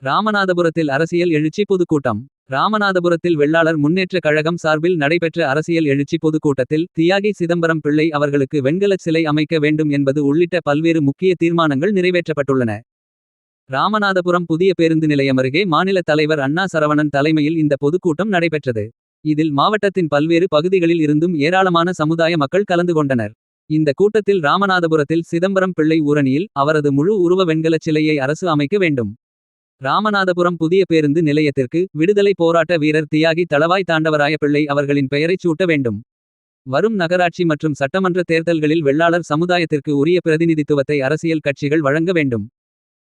ராமநாதபுரத்தில் அரசியல் எழுச்சி பொதுக்கூட்டம். ராமநாதபுரத்தில் வெள்ளாளர் முன்னேற்றக் கழகம் சார்பில் நடைபெற்ற அரசியல் எழுச்சி பொதுக்கூட்டத்தில் தியாகி சிதம்பரம் பிள்ளை அவர்களுக்கு வெண்கலச் சிலை அமைக்க வேண்டும் என்பது உள்ளிட்ட பல்வேறு முக்கிய தீர்மானங்கள் நிறைவேற்றப்பட்டுள்ளன. ராமநாதபுரம் புதிய பேருந்து நிலையம் அருகே மாநில தலைவர் அண்ணா சரவணன் தலைமையில் இந்த பொதுக்கூட்டம் நடைபெற்றது. இதில் மாவட்டத்தின் பல்வேறு பகுதிகளில் இருந்தும் ஏராளமான சமுதாய மக்கள் கலந்து கொண்டனர். இந்த கூட்டத்தில் ராமநாதபுரத்தில் சிதம்பரம் பிள்ளை ஊரணியில் அவரது முழு உருவ வெண்கலச் சிலையை அரசு அமைக்க வேண்டும். ராமநாதபுரம் புதிய பேருந்து நிலையத்திற்கு விடுதலை போராட்ட வீரர் தியாகி தளவாய் தாண்டவராய பிள்ளை அவர்களின் பெயரைச் சூட்ட வேண்டும். வரும் நகராட்சி மற்றும் சட்டமன்ற தேர்தல்களில் வெள்ளாளர் சமுதாயத்திற்கு உரிய பிரதிநிதித்துவத்தை அரசியல் கட்சிகள் வழங்க வேண்டும்.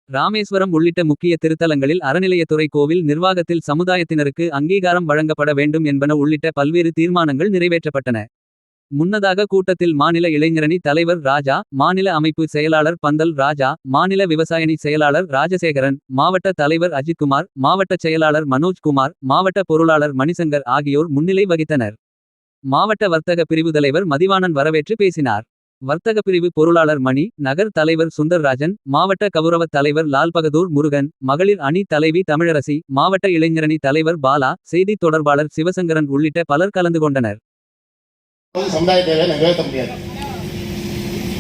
ராமேஸ்வரம் உள்ளிட்ட முக்கிய திருத்தலங்களில் அறநிலையத்துறை கோவில் நிர்வாகத்தில் சமுதாயத்தினருக்கு அங்கீகாரம் வழங்கப்பட வேண்டும் என்பன உள்ளிட்ட பல்வேறு தீர்மானங்கள் நிறைவேற்றப்பட்டன. முன்னதாக கூட்டத்தில் மாநில இளைஞரணி தலைவர் ராஜா, மாநில அமைப்பு செயலாளர் பந்தல் ராஜா, மாநில விவசாயணி செயலாளர் ராஜசேகரன், மாவட்ட தலைவர் அஜித்குமார், மாவட்ட செயலாளர் மனோஜ்குமார், மாவட்ட பொருளாளர் மணிசங்கர் ஆகியோர் முன்னிலை வகித்தனர். மாவட்ட வர்த்தக பிரிவு தலைவர் மதிவாணன் வரவேற்று பேசினார். வர்த்தக பிரிவு பொருளாளர் மணி, நகர் தலைவர் சுந்தர்ராஜன், மாவட்ட கவுரவத் தலைவர் லால்பகதூர் முருகன், மகளிர் அணி தலைவி தமிழரசி, மாவட்ட இளைஞரணி தலைவர் பாலா, செய்தி தொடர்பாளர் சிவசங்கரன் உள்ளிட்ட பலர் கலந்து கொண்டனர். சமுதாய தேவை நிறைவேற்ற முடியாது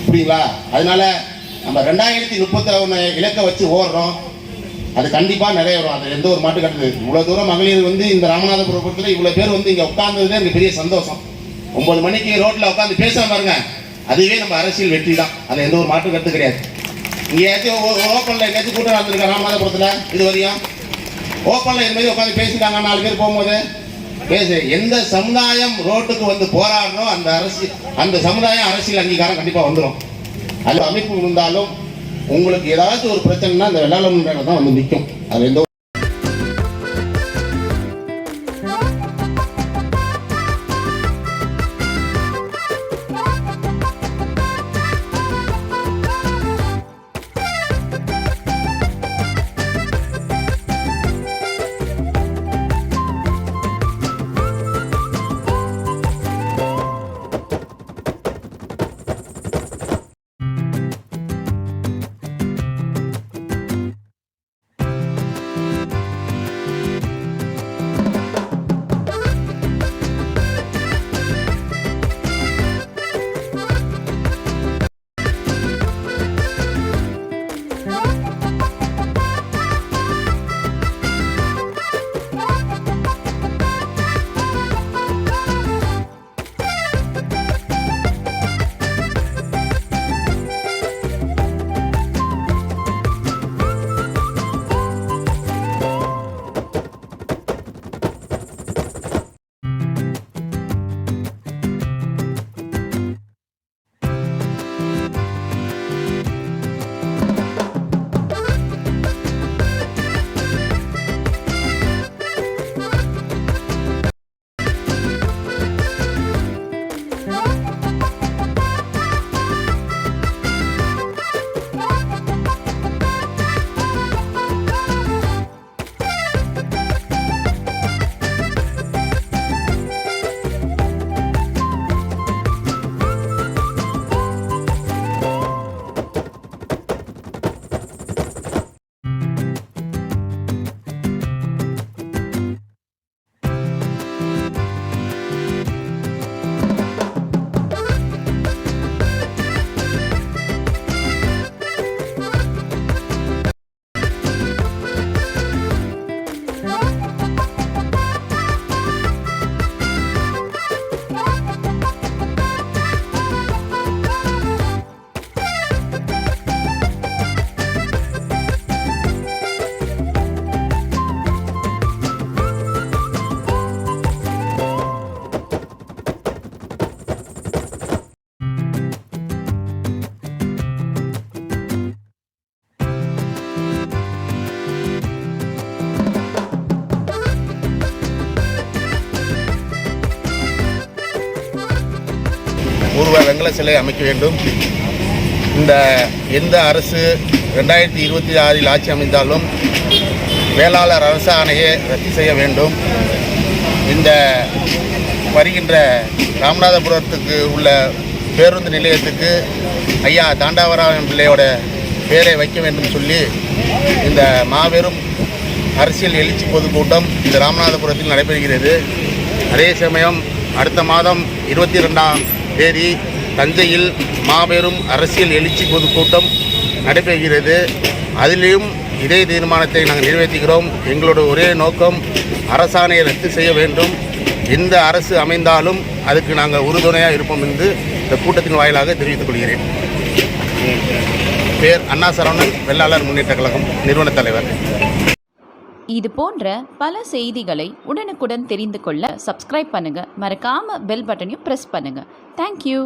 புரியுங்களா? அதனால நம்ம 2031 இலக்கை வச்சு ஓடுறோம். அது கண்டிப்பா நிறைவேறும். அது எந்த ஒரு மாட்டு கட்டுது. இவ்வளவு தூரம் மகளிர் இந்த ராமநாதபுரத்தில் இவ்வளவு பேர் இங்க உட்கார்ந்தது எனக்கு பெரிய சந்தோஷம். 9 மணிக்கு ரோட்ல உட்காந்து பேச பாருங்க, அதுவே நம்ம அரசியல் வெற்றி தான். அது எந்த ஒரு மாட்டு கருத்து கிடையாது. எங்கேயாச்சும் ஓப்பன்ல எங்கேயாச்சும் கூட்டம் நடந்திருக்க ராமநாதபுரத்துல இது வரையும் ஓப்பன்ல இது மாதிரி உட்காந்து பேசிட்டாங்க 4 பேர் போகும்போது பேசு. எந்த சமுதாயம் ரோட்டுக்கு போராடணும் அந்த சமுதாயம் அரசியல் அங்கீகாரம் கண்டிப்பா வந்துடும். அது அமைப்பு இருந்தாலும் உங்களுக்கு ஏதாச்சும் ஒரு பிரச்சனைனா அந்த வெள்ளாளர் தான் நிற்கும். அது எந்த உருவ வெண்கல சிலை அமைக்க வேண்டும். எந்த அரசு 2026 ஆட்சி அமைந்தாலும் வேளாளர் அரசாணையை ரத்து செய்ய வேண்டும். இந்த வருகின்ற ராமநாதபுரத்துக்கு உள்ள பேருந்து நிலையத்துக்கு ஐயா தாண்டவராயன் பிள்ளையோட பேரை வைக்க வேண்டும் சொல்லி இந்த மாபெரும் அரசியல் எழுச்சி பொதுக்கூட்டம் இந்த ராமநாதபுரத்தில் நடைபெறுகிறது. அதே சமயம் அடுத்த மாதம் 22ஆம் தேதி தஞ்சையில் மாபெரும் அரசியல் எழுச்சி பொதுக்கூட்டம் நடைபெறுகிறது. அதிலும் இதே தீர்மானத்தை நாங்கள் நிறைவேற்றுகிறோம். எங்களோட ஒரே நோக்கம் அரசாணையை ரத்து செய்ய வேண்டும். எந்த அரசு அமைந்தாலும் அதுக்கு நாங்கள் உறுதுணையாக இருப்போம் என்று இந்த கூட்டத்தின் வாயிலாக தெரிவித்துக் கொள்கிறேன். பேர் அண்ணா சரவணன், வெள்ளாளர் முன்னேற்ற கழகம் நிறுவன தலைவர். இது போன்ற பல செய்திகளை உடனுக்குடன் தெரிந்து கொள்ள சப்ஸ்கிரைப் பண்ணுங்க. மறக்காம பெல் பட்டனையும் பிரஸ் பண்ணுங்க. தேங்க்யூ.